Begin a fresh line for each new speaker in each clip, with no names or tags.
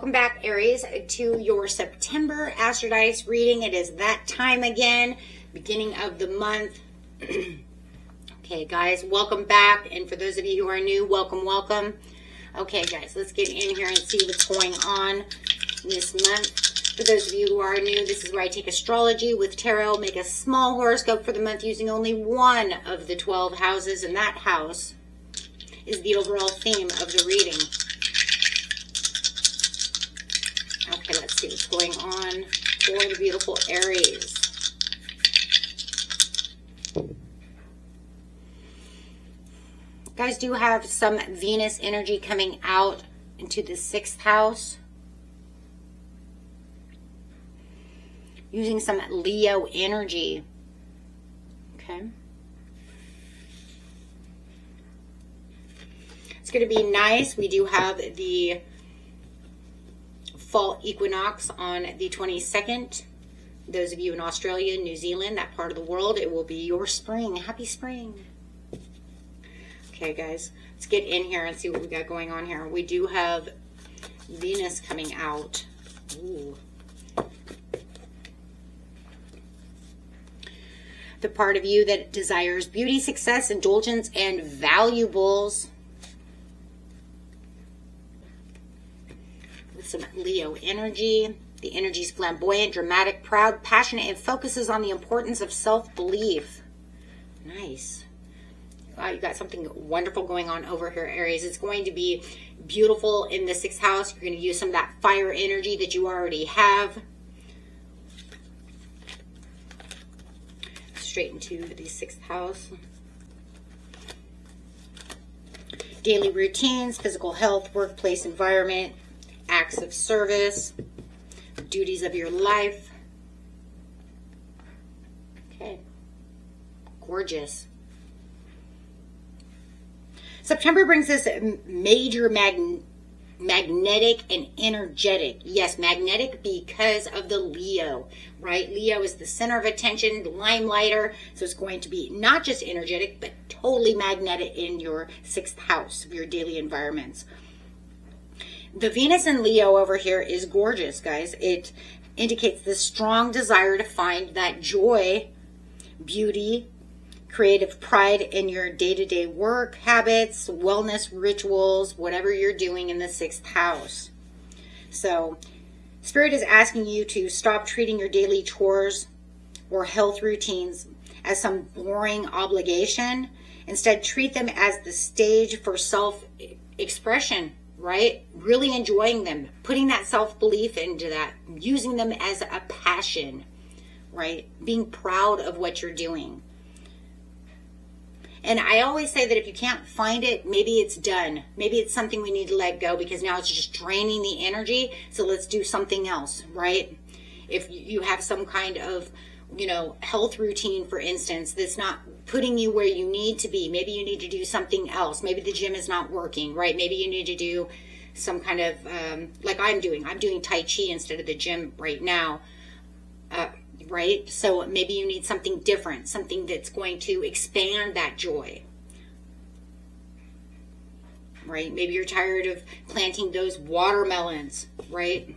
welcome back, Aries, to your September Astrology reading. It is that time again, beginning of the month. Okay, guys, welcome back. And for those of you who are new, welcome, welcome. Okay, guys, let's get in here and see what's going on this month. For those of you who are new, this is where I take astrology with tarot, make a small horoscope for the month using only one of the 12 houses, and that house is the overall theme of the reading. Okay, let's see what's going on for the beautiful Aries. You guys do have some Venus energy coming out into the 6th house. Using some Leo energy. Okay. It's going to be nice. We do have the fall equinox on the 22nd. Those of you in Australia, New Zealand, that part of the world, it will be your spring. Happy spring. Okay, guys, let's get in here and see what we got going on here. We do have Venus coming out. Ooh. The part of you that desires beauty, success, indulgence, and valuables. With some Leo energy. The energy is flamboyant, dramatic, proud, passionate, and focuses on the importance of self-belief. Nice. Wow, you got something wonderful going on over here, Aries. It's going to be beautiful in the 6th house. You're going to use some of that fire energy that you already have. Straight into the 6th house. Daily routines, physical health, workplace environment, acts of service, duties of your life. Okay. Gorgeous. September brings us major magnetic and energetic. Yes, magnetic because of the Leo, right? Leo is the center of attention, the limelighter. So it's going to be not just energetic, but totally magnetic in your 6th house of your daily environments. The Venus in Leo over here is gorgeous, guys. It indicates the strong desire to find that joy, beauty, creative pride in your day-to-day work, habits, wellness rituals, whatever you're doing in the 6th house. So Spirit is asking you to stop treating your daily chores or health routines as some boring obligation. Instead, treat them as the stage for self-expression, right? Really enjoying them, putting that self-belief into that, using them as a passion, right? Being proud of what you're doing. And I always say that if you can't find it, maybe it's done. Maybe it's something we need to let go because now it's just draining the energy. So let's do something else, right? If you have some kind of, health routine, for instance, that's not putting you where you need to be. Maybe you need to do something else. Maybe the gym is not working, right? Maybe you need to do some kind of, like I'm doing Tai Chi instead of the gym right now. Right? So maybe you need something different, something that's going to expand that joy. Right? Maybe you're tired of planting those watermelons, right?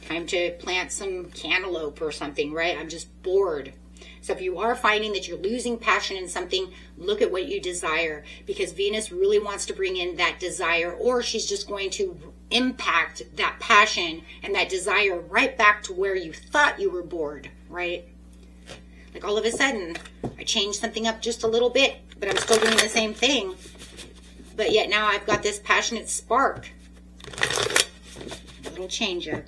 Time to plant some cantaloupe or something, right? I'm just bored. So if you are finding that you're losing passion in something, look at what you desire, because Venus really wants to bring in that desire, or she's just going to impact that passion and that desire right back to where you thought you were bored, right? Like all of a sudden, I changed something up just a little bit, but I'm still doing the same thing. But yet now I've got this passionate spark. A little change up.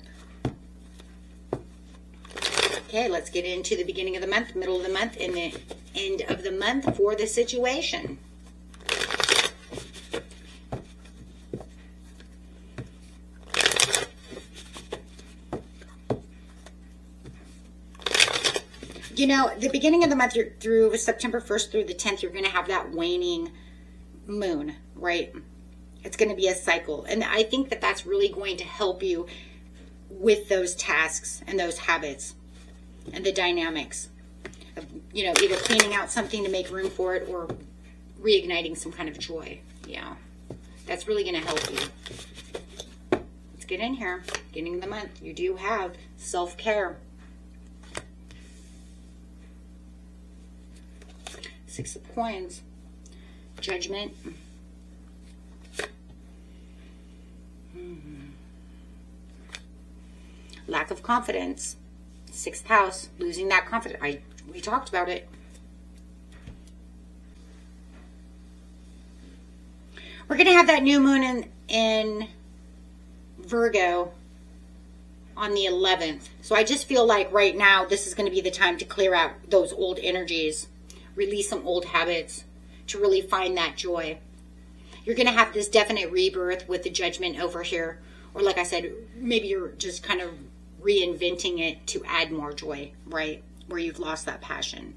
Okay, let's get into the beginning of the month, middle of the month, and the end of the month for the situation. The beginning of the month, through September 1st through the 10th, you're going to have that waning moon, right? It's going to be a cycle. And I think that that's really going to help you with those tasks and those habits and the dynamics of, either cleaning out something to make room for it or reigniting some kind of joy. Yeah, that's really going to help you. Let's get in here. Beginning of the month, you do have self-care. Six of Coins. Judgment. Lack of confidence. Sixth house. Losing that confidence. We talked about it. We're going to have that new moon in Virgo on the 11th. So I just feel like right now this is going to be the time to clear out those old energies, release some old habits to really find that joy. You're going to have this definite rebirth with the Judgment over here. Or like I said, maybe you're just kind of reinventing it to add more joy, right? Where you've lost that passion.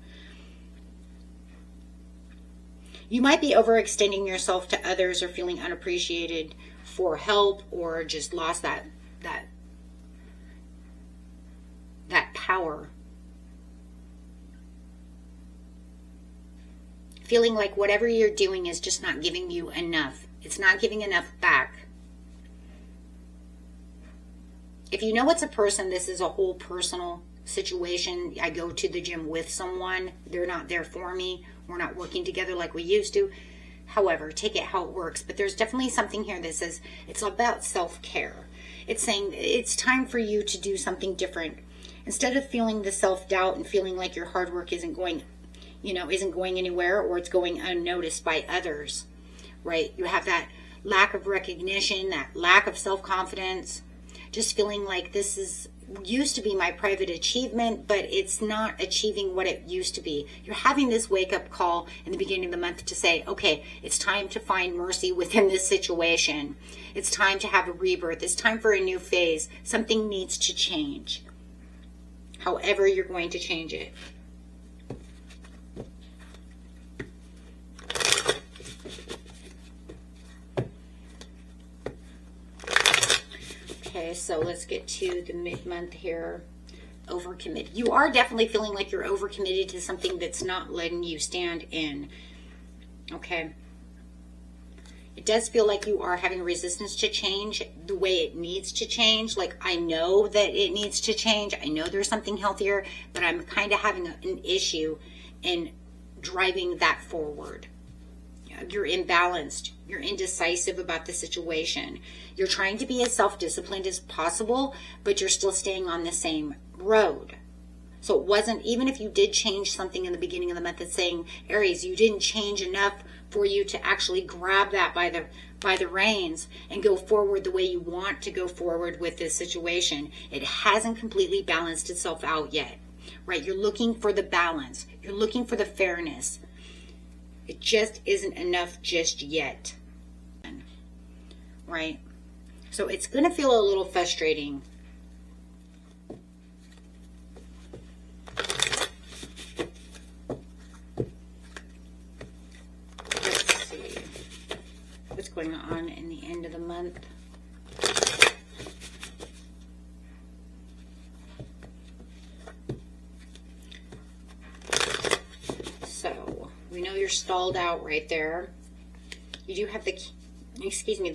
You might be overextending yourself to others or feeling unappreciated for help, or just lost that power. Feeling like whatever you're doing is just not giving you enough. It's not giving enough back. If you know it's a person, this is a whole personal situation. I go to the gym with someone. They're not there for me. We're not working together like we used to. However, take it how it works. But there's definitely something here that says it's about self-care. It's saying it's time for you to do something different. Instead of feeling the self-doubt and feeling like your hard work isn't going anywhere, or it's going unnoticed by others, right? You have that lack of recognition, that lack of self-confidence, just feeling like this used to be my private achievement, but it's not achieving what it used to be. You're having this wake-up call in the beginning of the month to say, okay, it's time to find mercy within this situation. It's time to have a rebirth. It's time for a new phase. Something needs to change. However you're going to change it. Okay, so let's get to the mid-month here. Overcommitted. You are definitely feeling like you're overcommitted to something that's not letting you stand in. Okay. It does feel like you are having resistance to change the way it needs to change. Like, I know that it needs to change. I know there's something healthier, but I'm kind of having an issue in driving that forward. You're imbalanced. You're indecisive about the situation. You're trying to be as self-disciplined as possible, but you're still staying on the same road. So it wasn't, even if you did change something in the beginning of the month, it's saying, Aries, you didn't change enough for you to actually grab that by the reins and go forward the way you want to go forward with this situation. It hasn't completely balanced itself out yet, right? You're looking for the balance. You're looking for the fairness. It just isn't enough just yet, right? So it's going to feel a little frustrating. Let's see what's going on in the end of the month. So we know you're stalled out right there. You do have the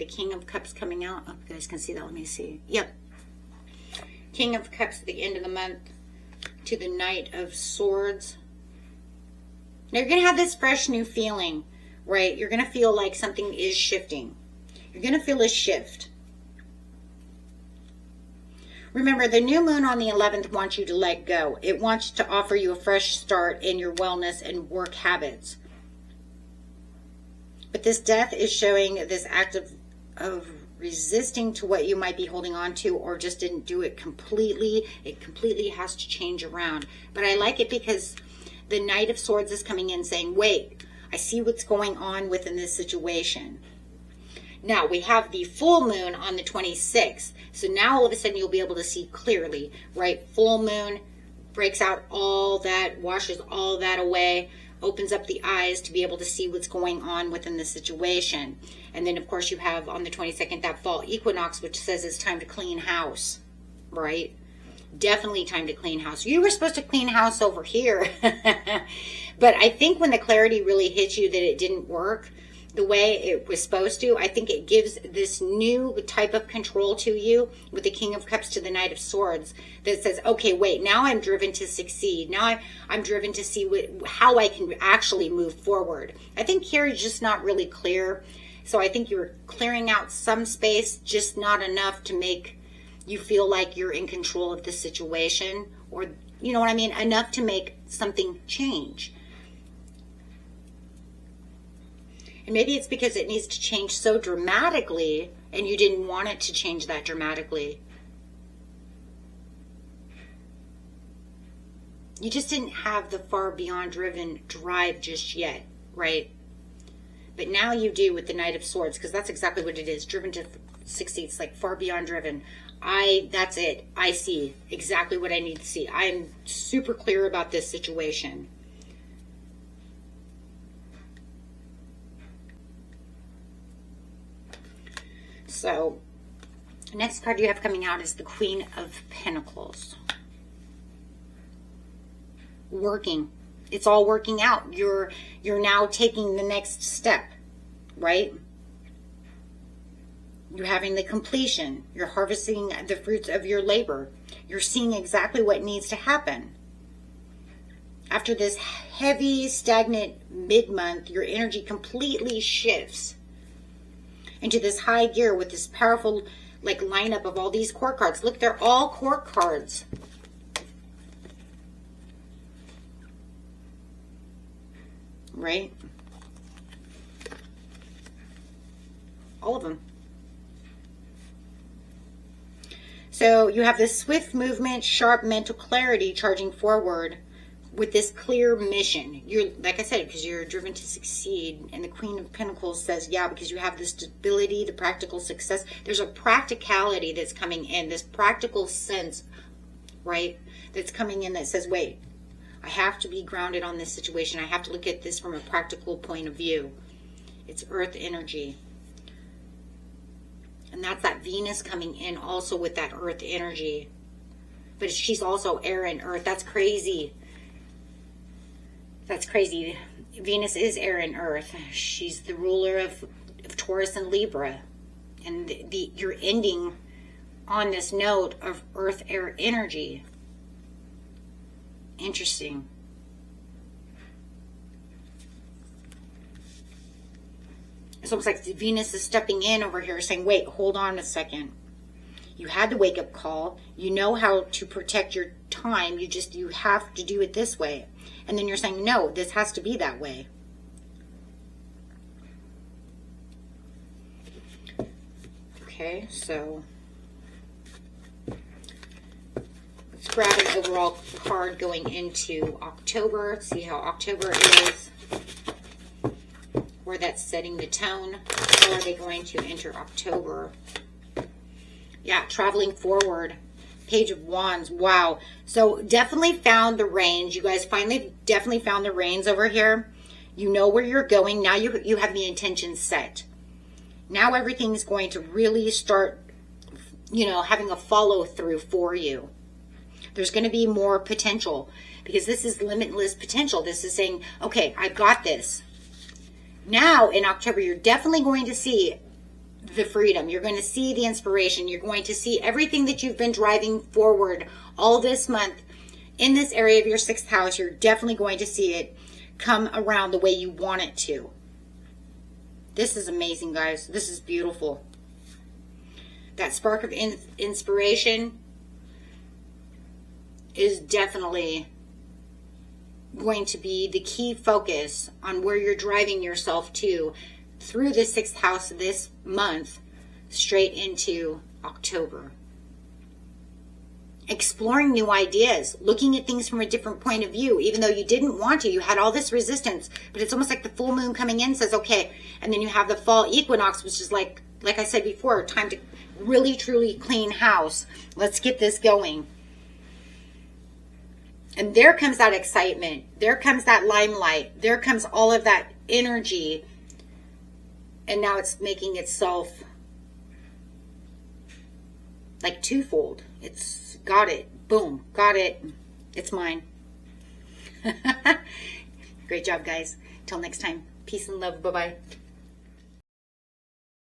King of Cups coming out. Oh, you guys can see that. Let me see. Yep. King of Cups at the end of the month to the Knight of Swords. Now you're going to have this fresh new feeling, right? You're going to feel like something is shifting. You're going to feel a shift. Remember, the new moon on the 11th wants you to let go. It wants to offer you a fresh start in your wellness and work habits. But this death is showing this act of resisting to what you might be holding on to, or just didn't do it completely. It completely has to change around. But I like it because the Knight of Swords is coming in saying, wait, I see what's going on within this situation. Now, we have the full moon on the 26th. So now all of a sudden you'll be able to see clearly, right? Full moon breaks out all that, washes all that away, opens up the eyes to be able to see what's going on within the situation. And then, of course, you have on the 22nd that fall equinox, which says it's time to clean house, right? Definitely time to clean house. You were supposed to clean house over here. But I think when the clarity really hit you that it didn't work, the way it was supposed to. I think it gives this new type of control to you with the King of Cups to the Knight of Swords that says, okay, wait, now I'm driven to succeed. Now I'm driven to see how I can actually move forward. I think here is just not really clear. So I think you're clearing out some space, just not enough to make you feel like you're in control of the situation, or, you know what I mean? Enough to make something change. And maybe it's because it needs to change so dramatically and you didn't want it to change that dramatically. You just didn't have the far beyond driven drive just yet, right? But now you do with the Knight of Swords, because that's exactly what it is. Driven to succeed. It's like far beyond driven. That's it. I see exactly what I need to see. I'm super clear about this situation. So, the next card you have coming out is the Queen of Pentacles. Working. It's all working out. You're now taking the next step, right? You're having the completion. You're harvesting the fruits of your labor. You're seeing exactly what needs to happen. After this heavy, stagnant mid-month, your energy completely shifts into this high gear with this powerful like lineup of all these court cards. Look, they're all court cards. Right? All of them. So you have this swift movement, sharp mental clarity charging forward with this clear mission. You're, like I said, because you're driven to succeed. And the Queen of Pentacles says, yeah, because you have the stability, the practical success. There's a practicality that's coming in, this practical sense, right, that's coming in that says, wait, I have to be grounded on this situation. I have to look at this from a practical point of view. It's earth energy. And that's that Venus coming in also with that earth energy. But she's also air and earth. That's crazy. That's crazy. Venus is air and earth. She's the ruler of Taurus and Libra. And you're ending on this note of earth air energy. Interesting. It's almost like Venus is stepping in over here saying, wait, hold on a second. You had the wake up call. You know how to protect your time. You have to do it this way. And then you're saying, no, this has to be that way. Okay, so let's grab an overall card going into October. See how October is. Where that's setting the tone. How are they going to enter October? Yeah, traveling forward. Page of Wands. Wow. So definitely found the reins. You guys finally definitely found the reins over here. You know where you're going. Now you have the intention set. Now everything's going to really start, you know, having a follow through for you. There's going to be more potential because this is limitless potential. This is saying, okay, I've got this. Now in October, you're definitely going to see the freedom. You're going to see the inspiration. You're going to see everything that you've been driving forward all this month in this area of your 6th house. You're definitely going to see it come around the way you want it to. This is amazing, guys. This is beautiful. That spark of inspiration is definitely going to be the key focus on where you're driving yourself to through the 6th house this month straight into October. Exploring new ideas, looking at things from a different point of view, even though you didn't want to. You had all this resistance, but it's almost like the full moon coming in says, okay, and then you have the fall equinox, which is like I said before, time to really truly clean house. Let's get this going. And there comes that excitement. There comes that limelight. There comes all of that energy. And now it's making itself like twofold. It's got it. Boom. Got it. It's mine. Great job, guys. Till next time. Peace and love. Bye-bye.